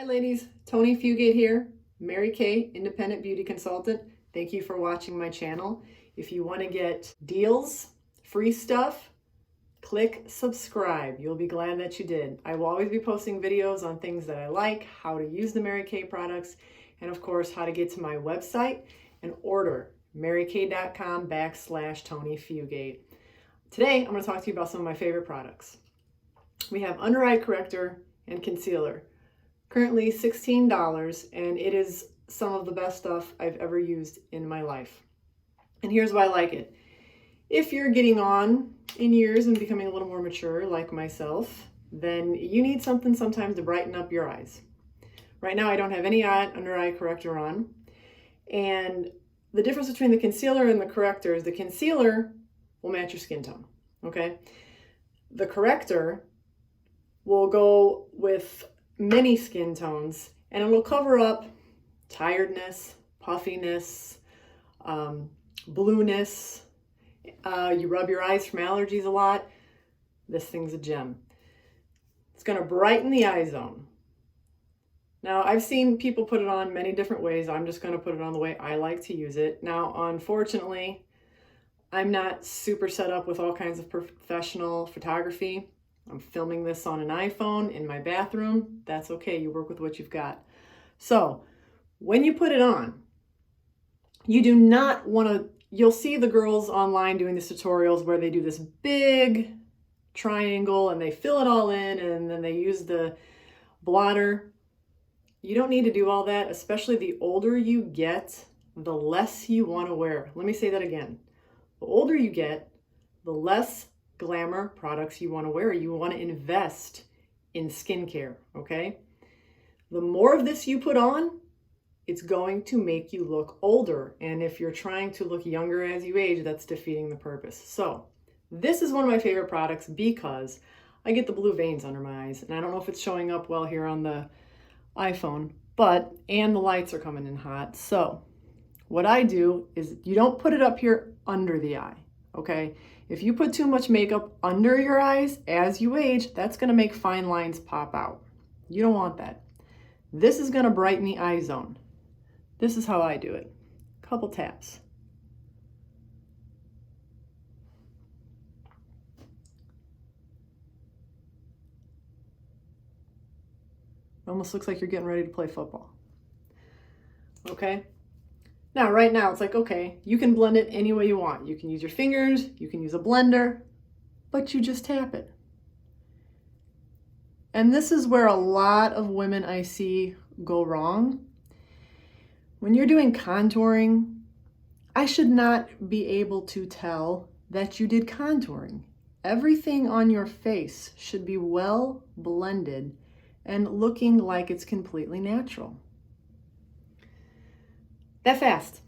Hi ladies, Tony Fugate here, Mary Kay, independent beauty consultant. Thank you for watching my channel. If you want to get deals, free stuff, click subscribe. You'll be glad that you did. I will always be posting videos on things that I like, how to use the Mary Kay products, and of course, how to get to my website and order marykay.com/Tony Fugate. Today, I'm going to talk to you about some of my favorite products. We have under eye corrector and concealer. Currently $16, and it is some of the best stuff I've ever used in my life. And here's why I like it. If you're getting on in years and becoming a little more mature like myself, then you need something sometimes to brighten up your eyes. Right now I don't have any under eye corrector on, and the difference between the concealer and the corrector is the concealer will match your skin tone, okay? The corrector will go with many skin tones, and it'll cover up tiredness, puffiness, blueness. You rub your eyes from allergies a lot. This thing's a gem. It's going to brighten the eye zone. Now, I've seen people put it on many different ways. I'm just going to put it on the way I like to use it. Now, unfortunately, I'm not super set up with all kinds of professional photography. I'm filming this on an iPhone in my bathroom. That's okay, you work with what you've got. So when you put it on, you do not want to, you'll see the girls online doing these tutorials where they do this big triangle and they fill it all in and then they use the blotter. You don't need to do all that, especially the older you get, the less you want to wear. Let me say that again. The older you get, the less glamour products you want to wear. You want to invest in skincare, okay? The more of this you put on, it's going to make you look older. And if you're trying to look younger as you age, that's defeating the purpose. So this is one of my favorite products because I get the blue veins under my eyes. And I don't know if it's showing up well here on the iPhone, and the lights are coming in hot. So what I do is you don't put it up here under the eye, okay? If you put too much makeup under your eyes as you age, that's going to make fine lines pop out. You don't want that. This is going to brighten the eye zone. This is how I do it. Couple taps. It almost looks like you're getting ready to play football. Okay? Now, right now, it's like, okay, you can blend it any way you want. You can use your fingers, you can use a blender, but you just tap it. And this is where a lot of women I see go wrong. When you're doing contouring, I should not be able to tell that you did contouring. Everything on your face should be well blended and looking like it's completely natural. That fast.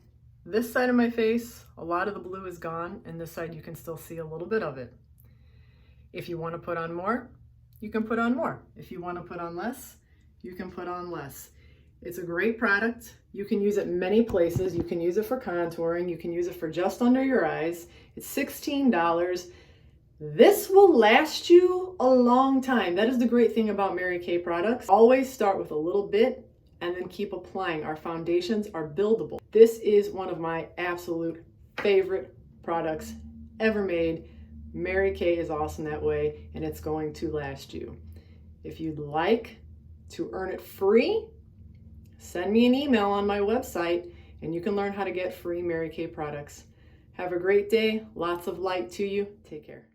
This side of my face, a lot of the blue is gone, and this side you can still see a little bit of it. If you want to put on more, you can put on more. If you want to put on less, you can put on less. It's a great product. You can use it many places. You can use it for contouring. You can use it for just under your eyes. It's $16. This will last you a long time. That is the great thing about Mary Kay products. Always start with a little bit and then keep applying. Our foundations are buildable. This is one of my absolute favorite products ever made. Mary Kay is awesome that way, and it's going to last you. If you'd like to earn it free, send me an email on my website and you can learn how to get free Mary Kay products. Have a great day. Lots of light to you. Take care.